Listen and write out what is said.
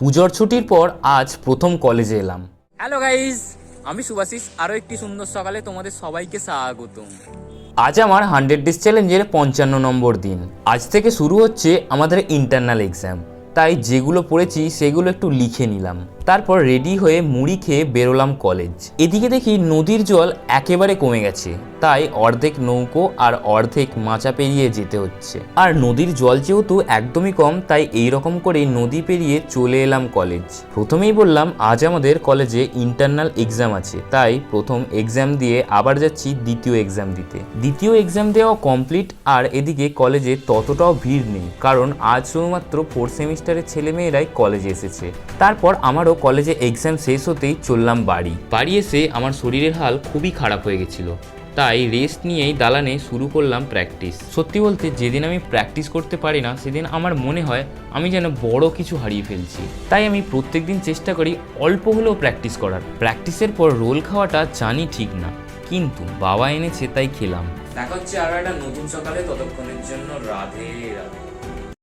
পুজোর ছুটির পর আজ প্রথম কলেজে এলাম। হ্যালো গাইজ, আমি সুভাশিস। আরও একটি সুন্দর সকালে তোমাদের সবাইকে স্বাগতম। আজ আমার 100 ডেজ চ্যালেঞ্জের 55 নম্বর দিন। আজ থেকে শুরু হচ্ছে আমাদের ইন্টারনাল এক্সাম, তাই যেগুলো পড়েছি সেগুলো একটু লিখে নিলাম। তারপর রেডি হয়ে মুড়ি খেয়ে বেরোলাম কলেজ। এদিকে দেখি নদীর জল একেবারে কমে গেছে, তাই অর্ধেক নৌকো আর অর্ধেক মাচা পেরিয়ে যেতে হচ্ছে। আর নদীর জল যেহেতু একদমই কম, তাই এই রকম করে নদী পেরিয়ে চলে এলাম কলেজ। প্রথমেই বললাম আজ আমাদের কলেজে ইন্টারনাল এক্সাম আছে, তাই প্রথম এক্সাম দিয়ে আবার যাচ্ছি দ্বিতীয় এক্সাম দিতে। দ্বিতীয় এক্সাম দেওয়া কমপ্লিট, আর এদিকে কলেজে ততটাও ভিড় নেই, কারণ আজ শুধুমাত্র 4 সেমিস্টারের ছেলেমেয়েরাই কলেজে এসেছে। তারপর আমারও কলেজে এক্সাম শেষ হতেই চললাম বাড়ি এসে আমার শরীরের হাল খুবই খারাপ হয়ে গেছিল, তাই রেস্ট নিয়েই দালানে শুরু করলাম প্র্যাকটিস। সত্যি বলতে যেদিন আমি প্র্যাকটিস করতে পারি না, সেদিন আমার মনে হয় আমি যেন বড় কিছু হারিয়ে ফেলছি। তাই আমি প্রত্যেকদিন চেষ্টা করি অল্প হলেও প্র্যাকটিস করার। প্র্যাকটিসের পর রোল খাওয়াটা জানি ঠিক না, কিন্তু বাবা এনেছে তাই খেলাম। দেখা হচ্ছে আরও একটা নতুন সকালে, ততক্ষণের জন্য রাধে রাধে।